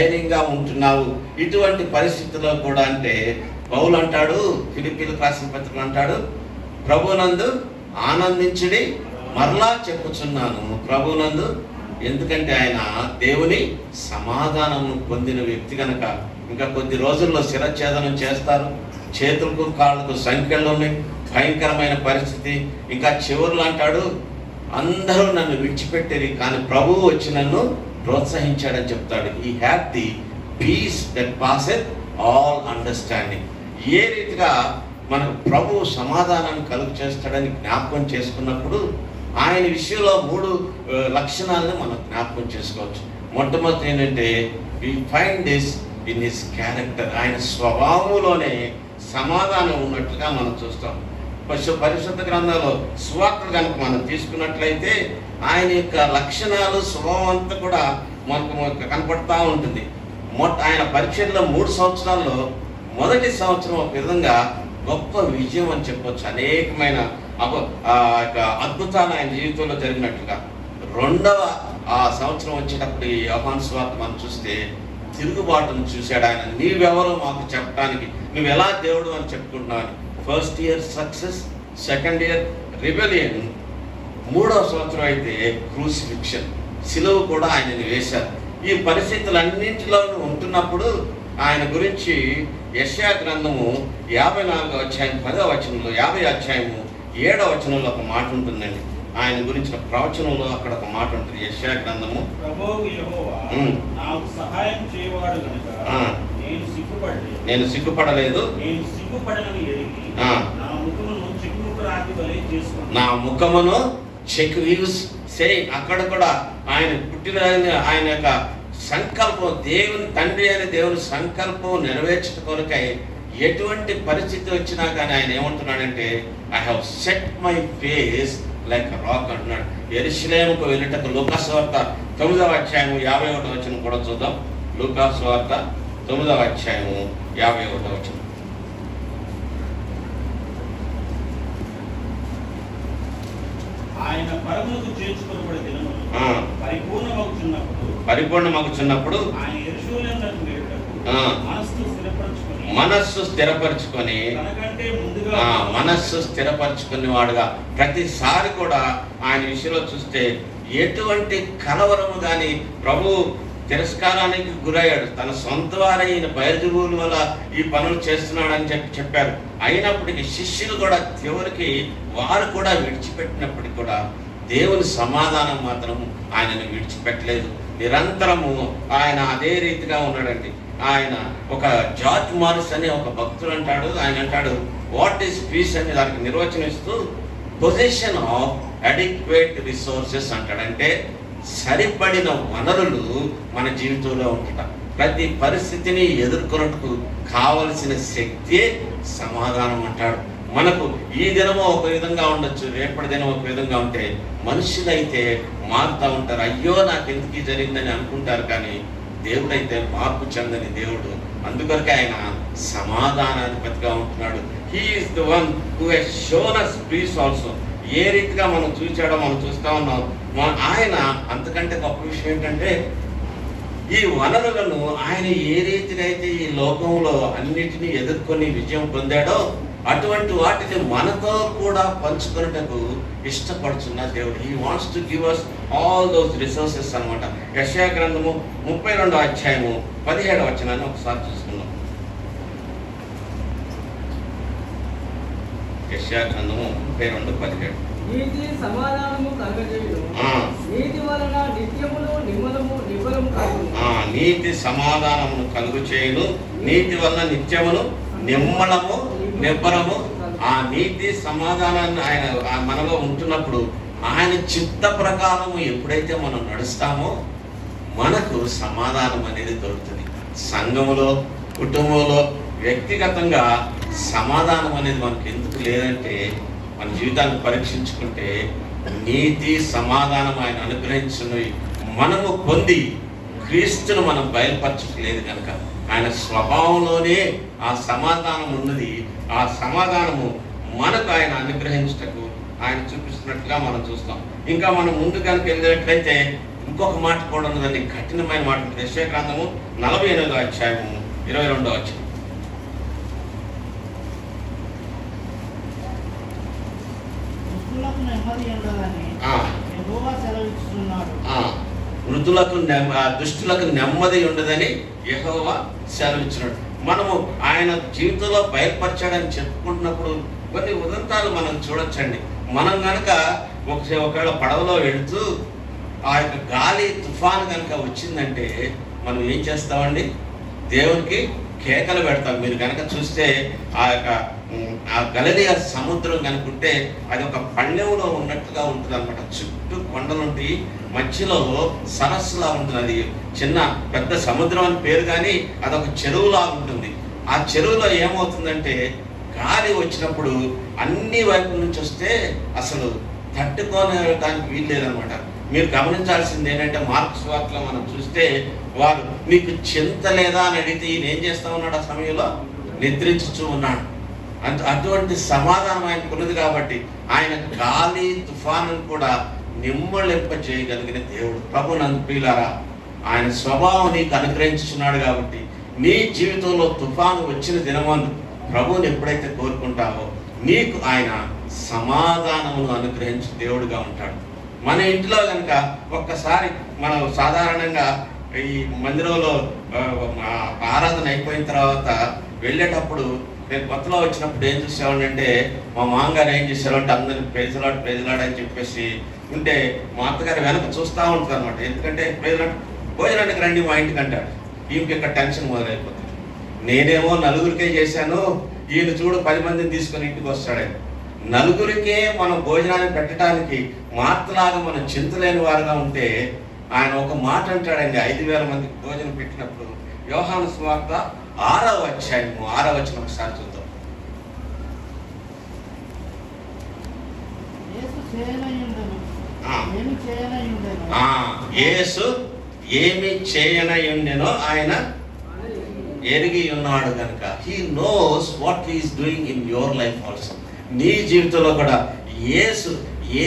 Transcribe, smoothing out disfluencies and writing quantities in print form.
ధైర్యంగా ఉంటున్నావు. ఇటువంటి పరిస్థితుల్లో కూడా అంటే పౌలు అంటాడు, ఫిలిప్పీలకు రాసిన పత్రికలు అంటాడు, ప్రభునందు ఆనందించుడి, మరలా చెప్పుచున్నాను ప్రభునందు. ఎందుకంటే ఆయన దేవుని సమాధానము పొందిన వ్యక్తి కనుక. ఇంకా కొద్ది రోజుల్లో శిరఛేదనం చేస్తారు, చేతులకు కాళ్ళకు సంఖ్యలు ఉన్నాయి, భయంకరమైన పరిస్థితి. ఇంకా చివరిలో అంటాడు, అందరూ నన్ను విడిచిపెట్టేది కానీ ప్రభువు వచ్చి నన్ను ప్రోత్సహించాడని చెప్తాడు. ఈ have the peace that passeth all understanding. ఏ రీతిగా మనకు ప్రభువు సమాధానాన్ని కలుగు చేస్తాడని జ్ఞాపకం చేసుకున్నప్పుడు ఆయన విషయంలో 3 లక్షణాలను మనం జ్ఞాపకం చేసుకోవచ్చు. మొట్టమొదటి ఏంటంటే we find this in his character. ఆయన స్వభావంలోనే సమాధానం ఉన్నట్లుగా మనం చూస్తాం. పరిశుద్ధ గ్రంథంలో సువార్తలు కనుక మనం తీసుకున్నట్లయితే ఆయన యొక్క లక్షణాలు స్వభావం అంతా కూడా మనకు కనపడతా ఉంటుంది. ఆయన పరిచయంలో 3 సంవత్సరాల్లో మొదటి సంవత్సరం ఒక విధంగా గొప్ప విజయం అని చెప్పొచ్చు. అనేకమైన అద్భుతాలు ఆయన జీవితంలో జరిగినట్లుగా. రెండవ సంవత్సరం వచ్చేటప్పుడు యోహాను సువార్త మనం చూస్తే తిరుగుబాటును చూశాడు ఆయన. నీవెవరో మాకు చెప్పడానికి, నువ్వు ఎలా దేవుడు అని చెప్పుకుంటున్నావు. First year success, second year rebellion, 3వ సంవత్సరం అయితే క్రూసిఫిక్షన్, సిలువ కూడా ఆయనని వేశారు. ఈ పరిస్థితులన్నింటిలోనూ ఉంటున్నప్పుడు ఆయన గురించి యెషయా గ్రంథము 54వ అధ్యాయం 10వ వచనంలో, 50వ అధ్యాయము 7వ వచనంలో ఒక మాట ఉంటుందండి. ఆయన గురించిన ప్రవచనంలో అక్కడ ఒక మాట ఉంటుంది. యెషయా గ్రంథము, నేను సిగ్గుపడలేదు, నా ముఖమును అక్కడ కూడా ఆయన పుట్టిన ఆయన యొక్క సంకల్పం, దేవుని తండ్రి అయిన దేవుని సంకల్పం నెరవేర్చడం కొరకై ఎటువంటి పరిస్థితి వచ్చినా కానీ ఆయన ఏమంటున్నాడంటే I have set my face like rock అంటున్నాడు. యెరూషలేముకు వెళ్ళటకు లూకాసు వార్త 9వ అధ్యాయము 51వ వచనం కూడా చూద్దాం. లూకాసు వార్త 9వ అధ్యాయము 51వ వచనం. ఆయన పరమునకు చేర్చుకొనబడే దినము పరిపూర్ణమగుచున్నప్పుడు మనస్సు స్థిరపరచుకుని వాడుగా ప్రతిసారి కూడా ఆయన విషయంలో చూస్తే ఎటువంటి కలవరము కానీ ప్రభు తిరస్కారానికి గురయ్యాడు. తన సొంత వారైన బయలుదేరుల వల్ల ఈ పనులు చేస్తున్నాడని చెప్పారు. అయినప్పటికీ శిష్యులు కూడా చివరికి వారు కూడా విడిచిపెట్టినప్పటికీ కూడా దేవుని సమాధానం మాత్రం ఆయనను విడిచిపెట్టలేదు. నిరంతరము ఆయన అదే రీతిగా ఉన్నాడండి. ఆయన ఒక జార్జ్ మారిస్ అనే ఒక భక్తుడు అంటాడు, ఆయన అంటాడు వాట్ ఈస్ పీస్ అని దానికి నిర్వచనం ఇస్తూ పొజిషన్ ఆఫ్ అడిక్వేట్ రిసోర్సెస్ అంటాడు. అంటే సరిపడిన వనరులు మన జీవితంలో ఉంటాయి. ప్రతి పరిస్థితిని ఎదుర్కొన్నట్టు కావలసిన శక్తియే సమాధానం అంటాడు. మనకు ఈ దినమో ఒక విధంగా ఉండొచ్చు, రేపటి దినం ఒక విధంగా ఉంటే మనుషులైతే మారుతూ ఉంటారు. అయ్యో నాకు ఎందుకు జరిగిందని అనుకుంటారు, కానీ దేవుడైతే మార్పు చెందని దేవుడు. అందుకొరకే ఆయన సమాధానాధిపతిగా ఉంటున్నాడు. He is the one who has shown us peace also. ఏ రీతిగా మనం చూచాడో మనం చూస్తూ ఉన్నాం. ఆయన అంతకంటే గొప్ప విషయం ఏంటంటే ఈ వనరులను ఆయన ఏ రీతిగా అయితే ఈ లోకంలో అన్నిటినీ ఎదుర్కొని విజయం పొందాడో అటువంటి వాటిని మనతో కూడా పంచుకున్నటకు ఇష్టపడుతున్న దేవుడు. He wants to give us all those resources అనమాట. యెషయా గ్రంథము 32వ అధ్యాయము 17వ వచనాన్ని ఒకసారి చూసుకుందాం. యెషయా గ్రంథము 32:17. నీతి సమాధానము కలుగజేయును, నీతి వలన నిత్యమును నిమ్మలము కలుగును. నీతి సమాధానమును కలుగు చేయును, నీతి వలన నిత్యమును నిబ్బరము. ఆ నీతి సమాధానాన్ని ఆయన మనలో ఉంటున్నప్పుడు ఆయన చిత్త ప్రకారము ఎప్పుడైతే మనం నడుస్తామో మనకు సమాధానం అనేది దొరుకుతుంది. సంఘములో, కుటుంబంలో, వ్యక్తిగతంగా సమాధానం అనేది మనకు ఎందుకు లేదంటే మన జీవితాన్ని పరీక్షించుకుంటే నీతి సమాధానం ఆయన అనుగ్రహించినవి మనము పొంది క్రీస్తును మనం బయలుపరచలేదు కనుక ఆయన స్వభావంలోనే ఆ సమాధానం ఉన్నది. ఆ సమాధానము మనకు ఆయన అనుగ్రహించటకు ఆయన చూపిస్తున్నట్లుగా మనం చూస్తాం. ఇంకా మనం ముందు కనుక వెళ్ళినట్లయితే ఇంకొక మాట కూడా ఉన్నదండి, కఠినమైన మాట. యెషయా గ్రంథము 48వ అధ్యాయము 22వ వచనం. దుష్టులకు నెమ్మది ఉండదని ఆ, యెహోవా సెలవిస్తున్నాడు. ఆ, దుష్టులకు నెమ్మది ఉండదని యెహోవా సెలవిచ్చినాడు. మనము ఆయన జీవితంలో బయలుపరిచాడని చెప్పుకుంటున్నప్పుడు కొన్ని ఉదంతాలు మనం చూడొచ్చండి. మనం కనుక ఒకవేళ పడవలో వెళుతూ ఆ యొక్క గాలి తుఫాను కనుక వచ్చిందంటే మనం ఏం చేస్తామండి? దేవునికి కేకలు పెడతాం. మీరు కనుక చూస్తే ఆ గలిలయ సముద్రం కనుకుంటే అది ఒక పళ్ళెంలో ఉన్నట్టుగా ఉంటుంది అనమాట. చుట్టూ కొండలు ఉంటాయి, మధ్యలో సరస్సులా ఉంటుంది. అది చిన్న పెద్ద సముద్రం అని పేరు, కానీ అదొక చెరువులా ఉంటుంది. ఆ చెరువులో ఏమవుతుందంటే గాలి వచ్చినప్పుడు అన్ని వైపుల నుంచి వస్తే అసలు తట్టుకోవడానికి వీలు లేదనమాట. మీరు గమనించాల్సింది ఏంటంటే మార్క్స్ వార్తలో మనం చూస్తే వారు మీకు చింత లేదా అని అడిగితే ఈయన ఏం చేస్తా ఉన్నాడు? ఆ సమయంలో నిద్రించుచూ ఉన్నాడు. అటువంటి సమాధానం ఆయనకు ఉన్నది కాబట్టి ఆయన గాలి తుఫాను కూడా నిమ్మళింపజేయగలిగిన దేవుడు. ప్రభు నందు ప్రియులారా, ఆయన స్వభావం నీకు అనుగ్రహించుచున్నాడు కాబట్టి నీ జీవితంలో తుఫాను వచ్చిన దినమందు ప్రభువుని ఎప్పుడైతే కోరుకుంటావో నీకు ఆయన సమాధానమును అనుగ్రహించే దేవుడుగా ఉంటాడు. మన ఇంట్లో కనుక ఒక్కసారి మనం సాధారణంగా ఈ మందిరంలో ఆరాధన అయిపోయిన తర్వాత వెళ్ళేటప్పుడు నేను కొత్తలో వచ్చినప్పుడు ఏం చూసేవాడిని అంటే, మా మామగారు ఏం చేసేవాళ్ళంటే అందరిని ప్రైజ్లాడ్ అని చెప్పేసి ఉంటే మా అత్తగారు వెనక చూస్తూ ఉంటుంది అనమాట. ఎందుకంటే భోజనానికి రండి మా ఇంటికి అంటాడు. ఈమెకి ఇక్కడ టెన్షన్ మొదలైపోతుంది. నేనేమో నలుగురికే చేశాను, ఈయన చూడు 10 మందిని తీసుకొని ఇంటికి వస్తాడు. నలుగురికే మనం భోజనాన్ని పెట్టడానికి మార్తలాగా మనం చింతలేని వారుగా ఉంటే ఆయన ఒక మాట అంటాడండి. 5,000 మందికి భోజనం పెట్టినప్పుడు యోహాను సువార్త 6వ అధ్యాయము 6వ వచనం ఒకసారి చూద్దాం. యేసు చేయనయుండెను. ఆ. ఏమి చేయనయుండెను. యేసు ఏమి చేయనయుండెనో ఆయన ఎరిగి ఉన్నాడు కనుక he knows what he is doing in your life also. నీ జీవితంలో కూడా యేసు